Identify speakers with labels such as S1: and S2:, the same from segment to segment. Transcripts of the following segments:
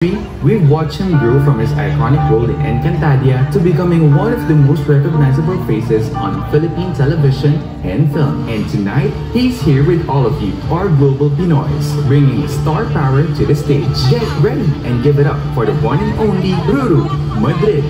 S1: We've watched him grow from his iconic role in Alcantara to becoming one of the most recognizable faces on Philippine television and film. And tonight, he's here with all of you, our global Pinoys, bringing star power to the stage. Get ready and give it up for the one and only Ruru, Madrid.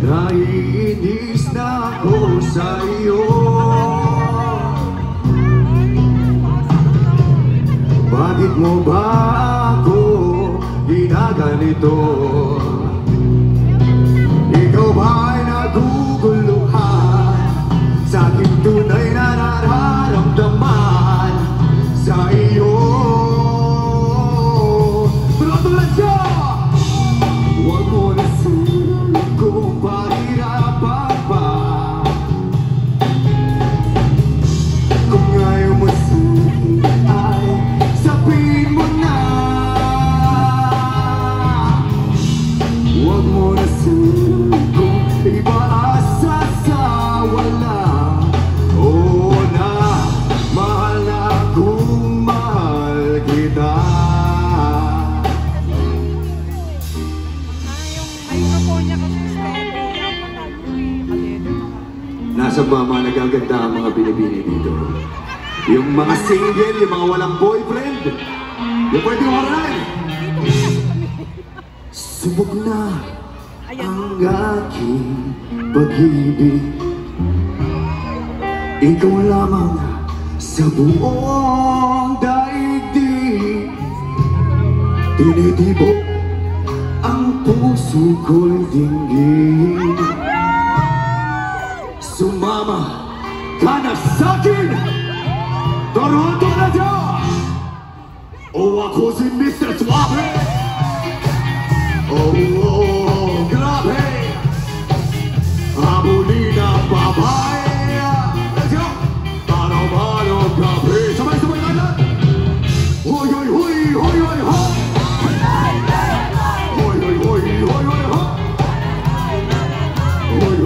S2: Naiinis na ako sa iyo. Bakit mo ba ako ginaganito? Ikaw ba'y naguguluhan sa aking tunay na nararamdaman sa iyo? Tulad siya! Huwag mo na kung parirapan pa. Kung ayaw mo sulit ay sabihin mo na. Huwag mo na sulit kung ipaasa sa wala. Oo na, mahal na kung mahal kita. Nasa mama nagaganda ang mga binibini dito. Yung mga single, yung mga walang boyfriend, yung pwede umaran. Subok na ang aking pag-ibig. Ikaw lamang sa buong daigdig. Tinitibok ang puso ko'y dinggin. Sumama ka na sa'kin, Toronto na dyan. O ako si Mr. Suave. Oh, grabe. Habulin ang babae. Let's go. Taro-maro, grabe. Sabay-sabay na lang. Hoy, hoy, hoy, hoy, hoy, hoy. Hoy, hoy, hoy, hoy, hoy, hoy. Hoy,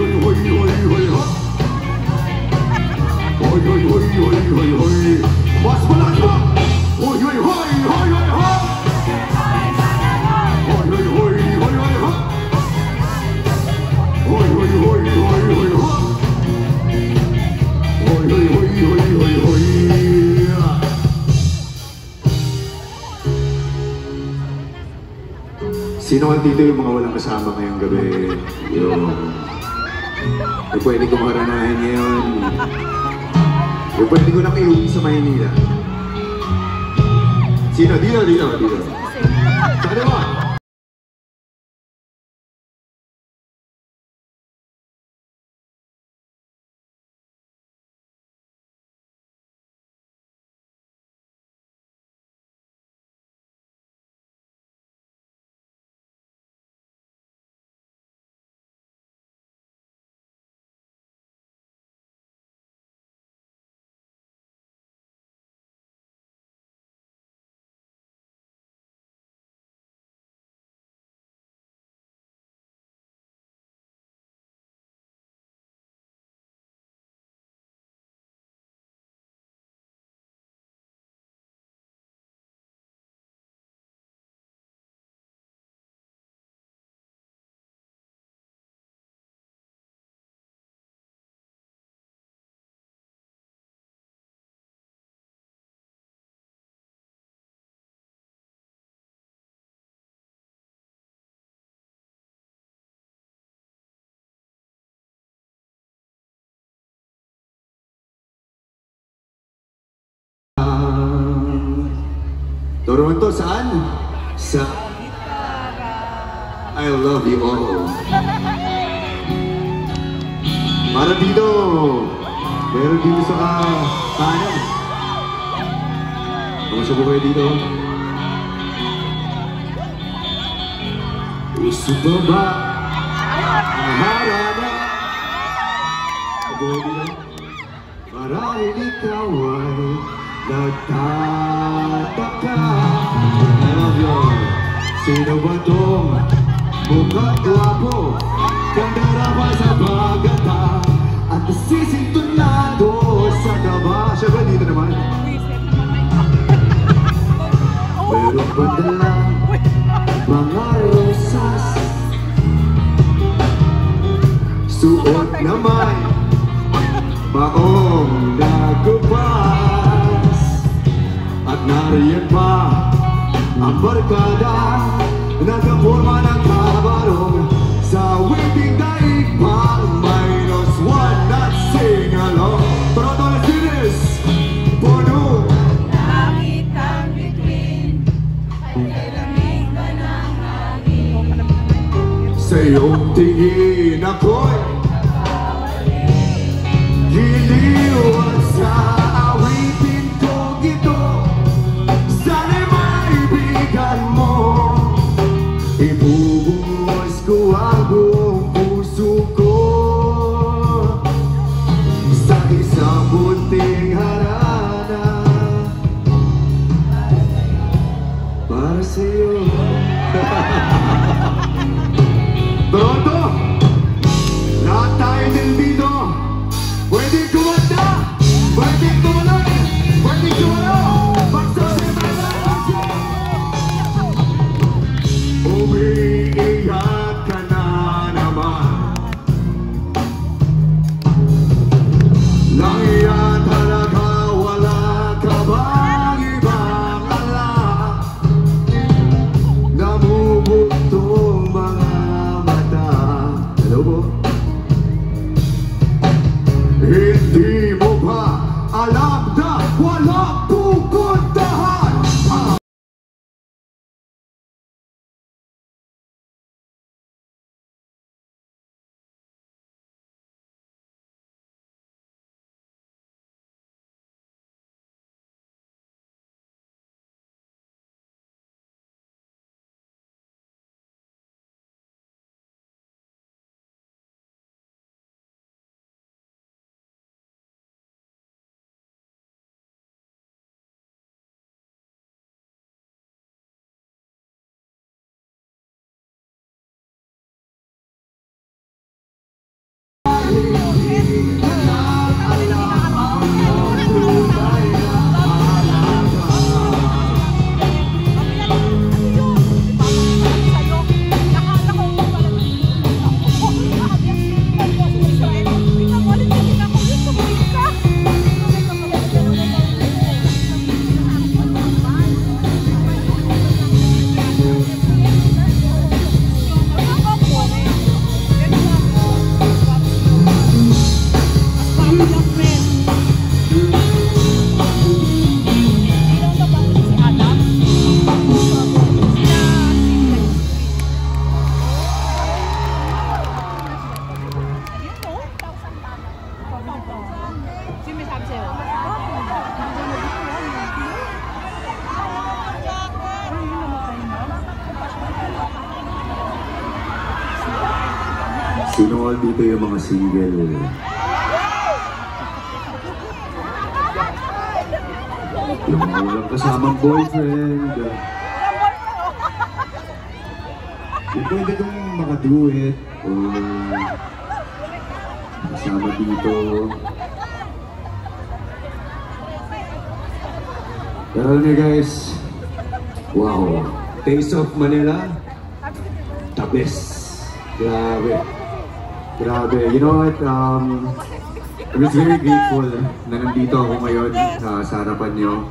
S2: Hoy, hoy, hoy, hoy, hoy, hoy. Hoy, hoy, hoy, hoy, hoy, hoy. Sino ang dito yung mga walang kasama ngayong gabi? Yung pwede ko makaranahin ngayon. Yung pwede ko nang iuwi sa Maynila. Sino? Dito. Sana ba? Toronto, saan? Sa... I love you all. Para dito. Meron dito sa kanan. Kamusta po kayo dito? Gusto ba ba? Maharana. Kabuhay dito. Marahil ikaw ay nagtataka. I love you all. Sino ba itong mukhang guwapo? Kandara sa bagata at nasisintunado sa gaba. Siya ba dito naman? Meron ba dalang mga rosas? Suot naman maong nagubas. At nariyan pa ang barkada nagkaporma ng kabarong sa waiting daig pang -1 na sing along. Toronto, let's do this! Puno!
S3: Langit ang bituin ay lamig ka ng hangin.
S2: Sa iyong tingin ako'y giliw at sa awitin kong ito. Sana'y maibigan mo. Ibubuhos ko ang buong puso ko sa isang bunting harana para sa'yo. Toronto! Lahat tayo din dito. Pwede kumanda! Pwede kumalag! Pwede kumalaw! Umiiyak ka na naman. Nang iyan talaga wala ka bang ibang alam? Namumugtong mga mata. Hello po? Hindi mo ba alam na walang pupuntahan? all dito yung mga single. Yung mga walang kasamang boyfriend. Yung pwede kong makaduet o kasama dito. Pero niya guys, wow, Taste of Manila, the best. Grabe. Grabe. You know what? I'm just very grateful na nandito ako ngayon sa harapan nyo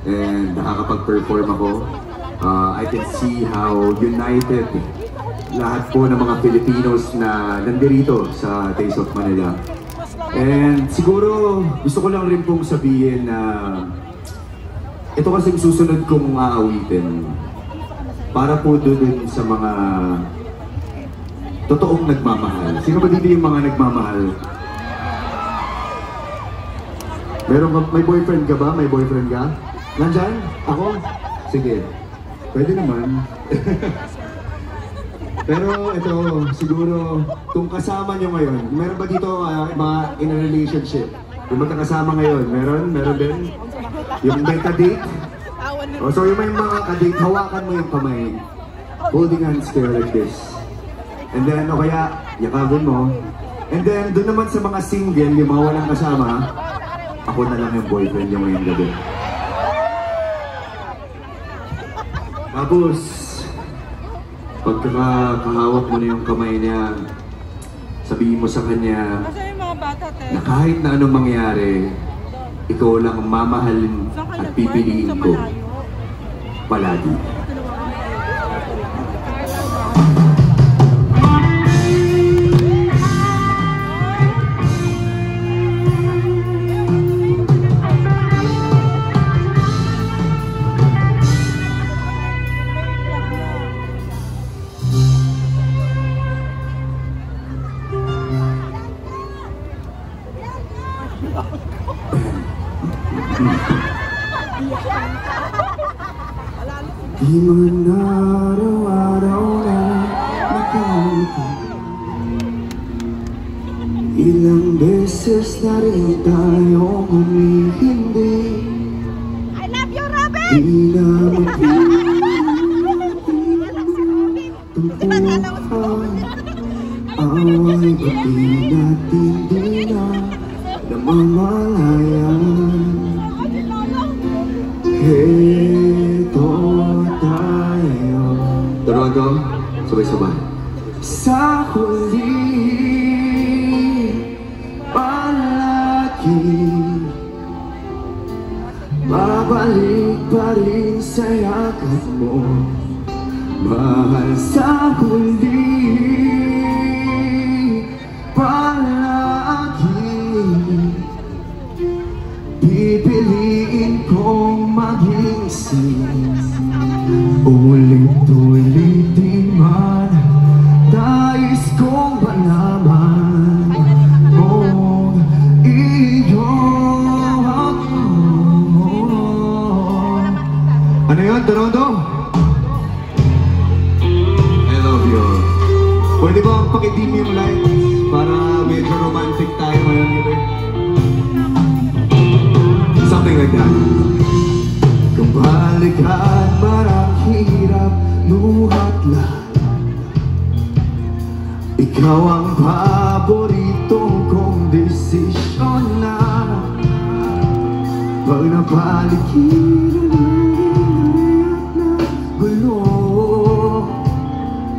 S2: and nakakapag-perform ako. I can see how united lahat po ng mga Filipinos na nandito sa Taste of Manila. And siguro gusto ko lang rin pong sabihin na ito kasing susunod kong aawitin para po doon sa mga totoong nagmamahal. Sino ba dito yung mga nagmamahal? Meron ka, may boyfriend ka ba? May boyfriend ka? Nandyan? Ako? Sige. Pwede naman. Pero ito, siguro, kung kasama nyo ngayon, meron ba dito mga in a relationship? Yung magkakasama ngayon, meron din? Yung may kadate? So yung may mga kadate, hawakan mo yung kamay. Holding hands kayo like this. And then, o kaya, yakabon mo. And then, doon naman sa mga single, yung mga walang kasama, ako na lang yung boyfriend yung ngayong gabi. Tapos, pagkakahawak mo na yung kamay niya, sabihin mo sa kanya na kahit na anong mangyari, ikaw lang ang mamahalin at pipiliin ko palagi. Di man araw-araw na nakita, ilang beses na rin tayo humihindi.
S3: I love you, Robin!
S2: Di naman tumpuhan, away pati natin di na namamalayan. Heto tayo. Toronto, sabay-sabay. Sa huli, palagi babalik pa rin sa yakap mo. Mahal sa huli, palagi pipiliin kong maging ulit-ulitin man, nais kong malaman kung iyo ako. Ano yun, Toronto? I love you. Pwede ba pakitim yung lights para medyo romantic tayo ngayon gabi? Something like that. Kung balikan, marang hirap luhat lahat. Ikaw ang paborito kong desisyon na pag napalikiran na gulo,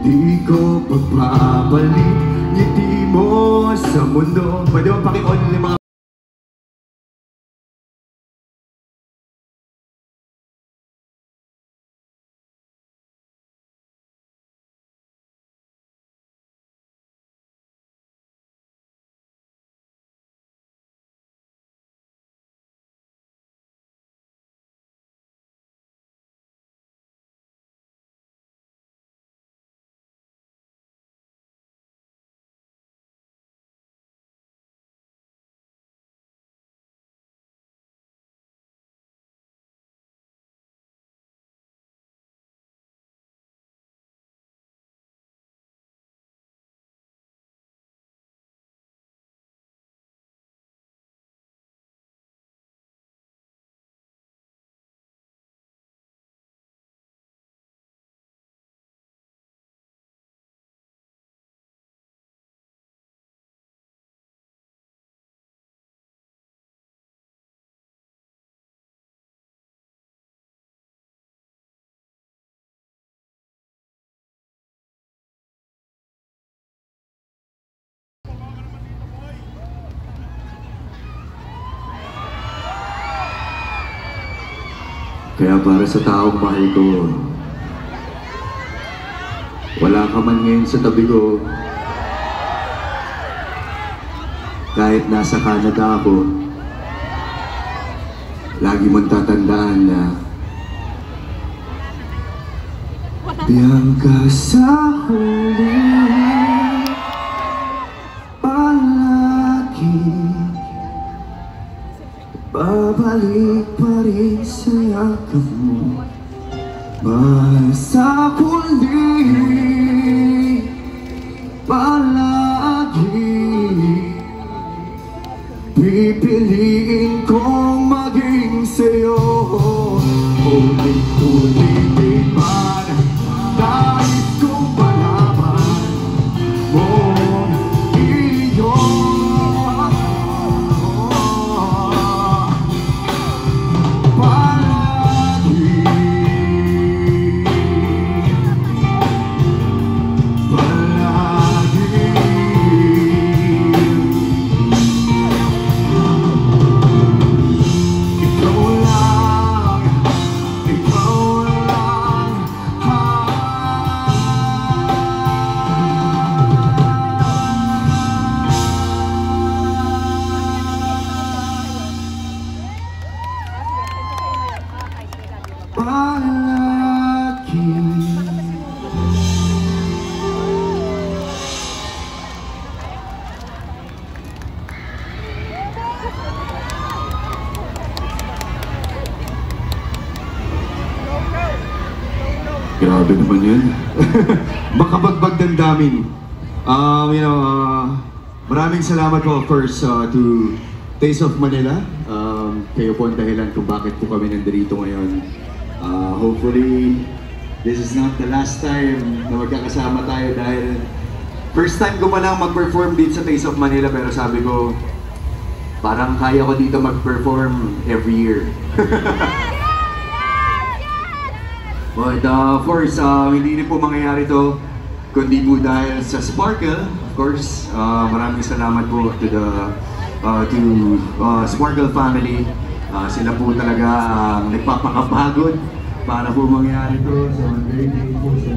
S2: di ko pagpapalit ngiti mo sa mundo. Pwede ba paki-on mga Kaya para sa taong mahal ko, wala ka man ngayon sa tabi ko. Kahit nasa Canada ako, lagi mong tatandaan na Bianca sa huli palagi babalik pa rin sa yakap mo. Basta kundi palagi pipiliin kong maging sa'yo. Ulit-ulitin man kahit kung palaban mo iyon. Palagi grabe naman yun. Makabagbag ng daming. Maraming salamat po of course to Taste of Manila. Kayo po ang dahilan kung bakit po kami nandito ngayon. Hopefully, this is not the last time na magkakasama tayo dahil first time ko man lang mag-perform dito sa Taste of Manila, pero sabi ko, parang kaya ko dito mag-perform every year. But of course, hindi rin po mangyayari to kundi po dahil sa Sparkle. Of course, maraming salamat po to the Sparkle family. Sila po talaga nagpapakapagod para po mangyari to. So I'm very grateful.